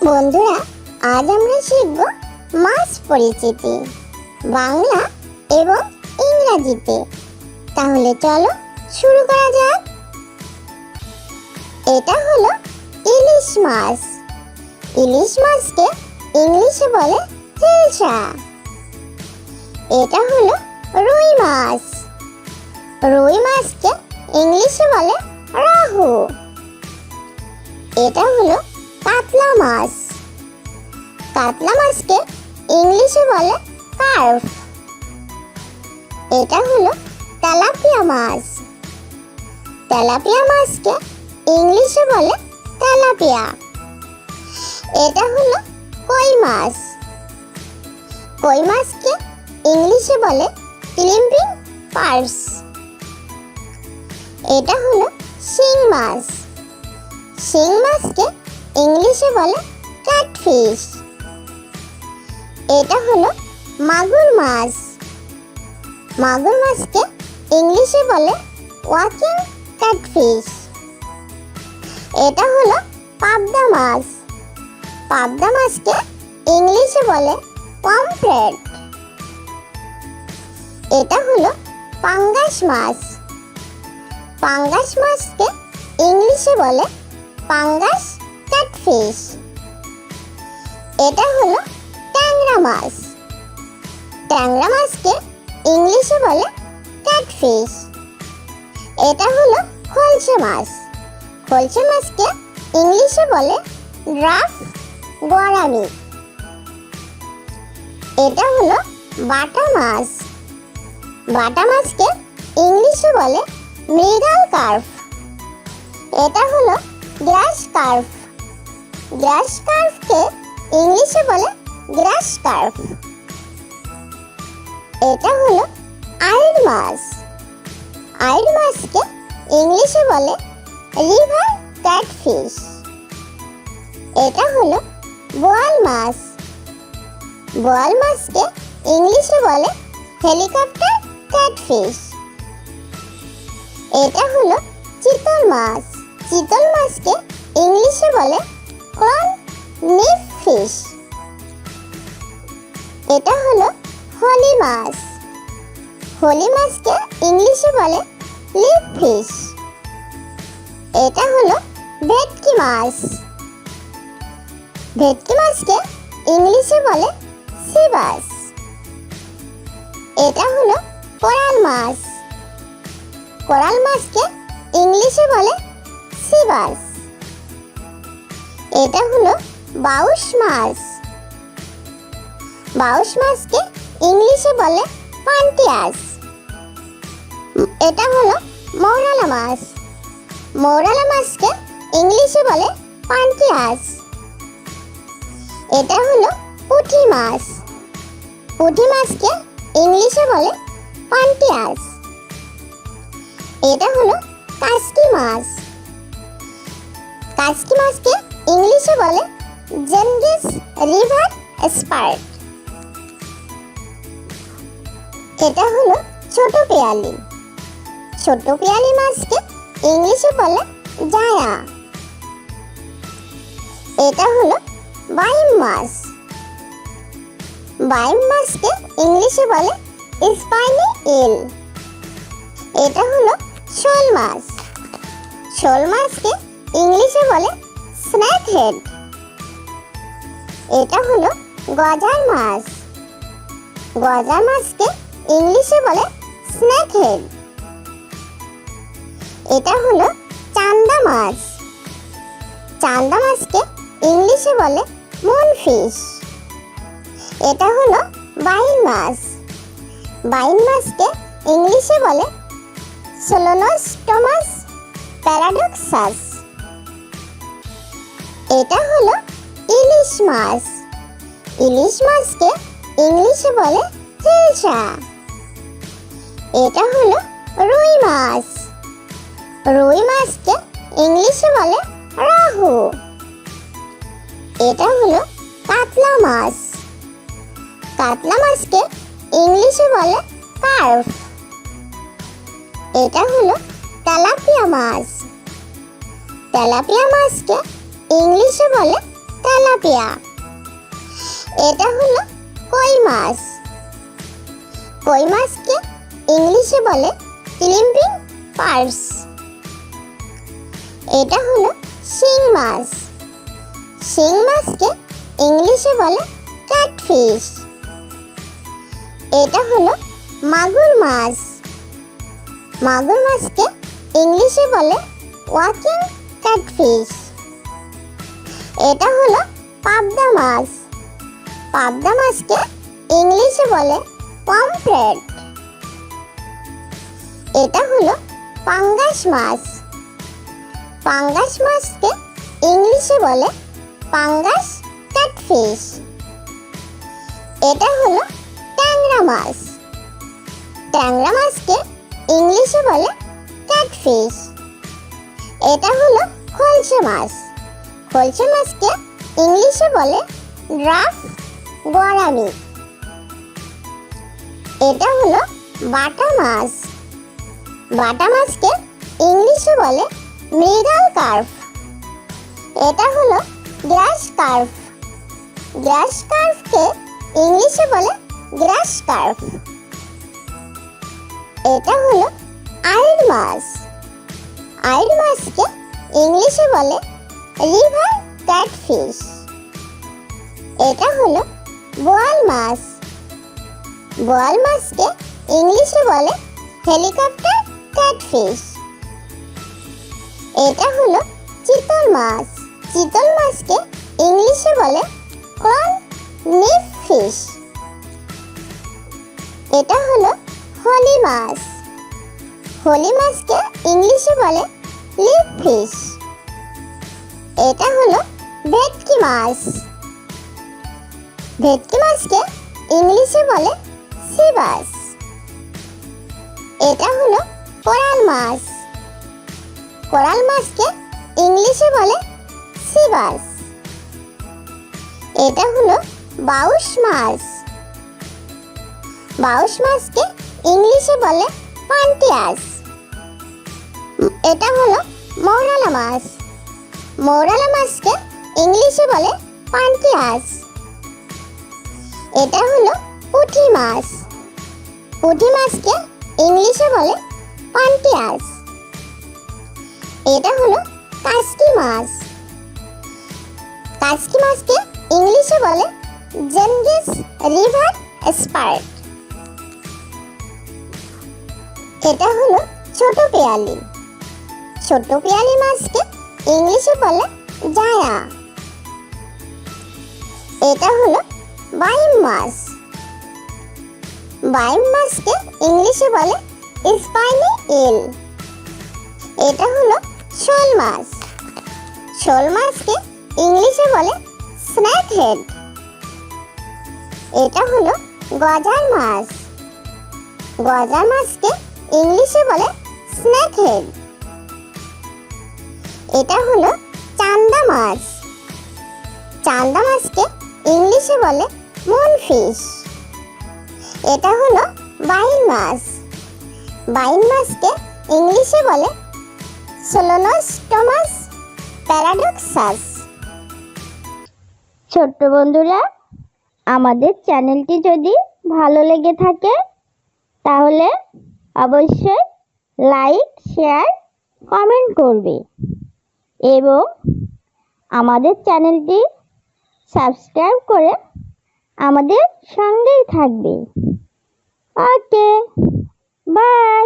বন্ধুরা, আজ আমরা শিখব মাছ পরিচিতি বাংলা এবং ইংরেজিতে। তাহলে চলো শুরু করা যাক। এটা হলো ইলিশ মাছ। ইলিশ মাছকে ইংলিশে বলে হিলসা। এটা হলো রুই মাছ। রুই মাছকে ইংলিশে বলে রাহু। এটা হলো কাতলা মাছ। কাতলা মাছকে ইংলিশে বলে কার্প। এটা হলো তেলাপিয়া মাছ। তেলাপিয়া মাছকে ইংলিশে বলে তেলাপিয়া। এটা হলো কই মাছ। কই মাছকে ইংলিশে বলে ক্লিম্পিং পার্স। এটা হলো শিং মাছ। শিং মাছকে ইংলিশে বলে ক্যাটফিশ। এটা হলো মাগুর মাছ। মাগুর মাছকে ইংলিশে বলে ওয়াকিং ক্যাটফিশ। এটা হলো পাবদা মাছ। পাবদা মাছকে ইংলিশে বলে পমফ্রেট। এটা হলো পাঙ্গাস মাছ। পাঙ্গাস মাছকে ইংলিশে বলে পাঙ্গাস ক্যাটফিশ। এটা হলো ট্যাংরা মাছ। ট্যাংরা মাছকে ইংলিশে বলে ক্যাটফিশ। এটা হলো খলসে মাছ। খলসে মাছকে ইংলিশে বলে ড্রাফ গোরামি। এটা হলো বাটা মাছ। বাটা মাছকে ইংলিশে বলে মৃগাল কার্প। এটা হলো গ্রাস কার্প। গ্রাস কার্পকে ইংলিশে বলে গ্রাস কার্প। এটা হলো আইড় মাছ। আইড় মাছকে ইংলিশে বলে রিভার ক্যাটফিশ। এটা হলো বোয়াল মাছ। বোয়াল মাছকে ইংলিশে বলে হেলিকপ্টার ক্যাটফিশ। এটা হলো চিতল মাছ। চিতল মাছকে ইংলিশে বলে ক্রন নিফ ফিশ। এটা হলো হোলি মাছ। হোলি মাছকে ইংলিশে বলে লিপ ফিশ। এটা হলো ভেটকি মাছ। ভেটকি মাছকে ইংলিশে বলে সিবাস। এটা হলো কোরাল মাছ। কোরাল মাছকে ইংলিশে বলে সিবাস। এটা হলো বাউস মাছ। বাউস মাছকে ইংলিশে বলে পান্টিয়াস। এটা হলো মৌরালা মাছ। মৌরালা মাছকে ইংলিশে বলে পান্টিয়াস। এটা হলো পুঁটি মাছ। পুঁটি মাছকে ইংলিশে বলে পান্টিয়াস। এটা হলো কাসকি মাছ। কাসকি মাছকে ইংলিশে বলে জেনগিস রিভার স্পার্ট। এটা হলো ছোট পেয়ালি। ছোট পেয়ালি মাছকে ইংলিশে বলে জায়া। এটা হলো বাইম মাছ। বাইম মাছকে ইংলিশে বলে স্পাইনি ইল। এটা হলো শোল মাছ। শোল মাছকে ইংলিশে বলে স্নেক হেড। এটা হলো গজার মাছ। গজার মাছকে ইংলিশে বলে স্নেক হেড। এটা হলো চান্দা মাছ। চান্দা মাছকে ইংলিশে বলে মুনফিশ। এটা হলো বাইন মাছ। বাইন মাছকে ইংলিশে বলে সোলোনোস্টোমাস প্যারাডক্সাস। এটা হলো ইলিশ মাছ। ইলিশ মাছকে ইংলিশে বলে হিলসা। এটা হলো রুই মাছ। রুই মাছকে ইংলিশে বলে রাহু। এটা হলো কাতলা মাছ। কাতলা মাছকে ইংলিশে বলে কার্প। এটা হলো তেলাপিয়া মাছ। তেলাপিয়া মাছকে ইংলিশে বলে তেলাপিয়া। এটা হলো কই মাছ। কই মাছকে ইংলিশে বলে ক্লিম্পিং পার্স। এটা হলো শিং মাছ। শিং মাছকে ইংলিশে বলে ক্যাটফিশ। এটা হলো মাগুর মাছ। মাগুর মাছকে ইংলিশে বলে ওয়াকিং ক্যাটফিশ। এটা হলো পাবদা মাছ। পাবদা মাছকে ইংলিশে বলে পমফ্রেট। এটা হলো পাঙ্গাস মাছ। পাঙ্গাস মাছকে ইংলিশে বলে পাঙ্গাস ক্যাটফিশ। এটা হলো ট্যাংরা মাছ। ট্যাংরা মাছকে ইংলিশে বলে ক্যাটফিশ। এটা হলো খলসে মাছ। খলসে মাছকে ইংলিশে বলে ড্রাফ গোরামি। এটা হলো বাটা মাছ। বাটা মাছকে ইংলিশে বলে মৃগাল কার্প। এটা হলো গ্রাস কার্প। গ্রাস কার্পকে ইংলিশে বলে গ্রাস কার্প। এটা হলো আইড় মাছ। আইড় মাছকে ইংলিশে বলে রিভার ক্যাটফিশ। এটা হলো বোয়াল মাছ। বোয়াল মাছকে ইংলিশে বলে হেলিকপ্টার ক্যাটফিশ। এটা হলো চিতল মাছ। চিতল মাছকে ইংলিশে বলে ক্রন নিফ ফিশ। এটা হলো হোলি মাছ। হোলি মাছকে ইংলিশে বলে লিপ ফিশ। এটা হলো ভেটকি মাছ। ভেটকি মাছকে ইংলিশে বলে সি বাস। এটা হলো কোরাল মাছ। কোরাল মাছকে ইংলিশে বলে সি বাস। এটা হলো বাউস মাছ। বাউস মাছকে ইংলিশে বলে পান্টিয়াস। এটা হলো মৌরালা মাছ। মৌরালা মাছকে ইংলিশে বলে পান্টিয়াস। এটা হলো পুঁটি মাছ। পুঁটি মাছকে ইংলিশে বলে পান্টিয়াস। এটা হলো কাসকি মাছ। কাসকি মাছকে ইংলিশে বলে জেনগিস রিভার স্পার্ট। এটা হলো ছোট পেয়ালি। ছোট পেয়ালি মাছকে ইংলিশে বলে জায়া। এটা হলো বাইম মাছ। বাইম মাছকে ইংলিশে বলে স্পাইনি ইল। এটা হলো শোল মাছ। শোল মাছকে ইংলিশে বলে স্নেক হেড। এটা হলো গজার মাছ। গজার মাছকে ইংলিশে বলে স্নেক হেড। এটা হলো চান্দা মাছ। চান্দা মাছকে ইংলিশে বলে মুনফিশ। এটা হলো বাইন মাছ। বাইন মাছকে ইংলিশে বলে সোলোনোস্টোমাস প্যারাডক্সাস। ছোট্ট বন্ধুরা, আমাদের চ্যানেলটি যদি ভালো লেগে থাকে তাহলে অবশ্যই লাইক, শেয়ার, কমেন্ট করবে এবং আমাদের চ্যানেলটি সাবস্ক্রাইব করে আমাদের সঙ্গেই থাকবে। ওকে, বাই।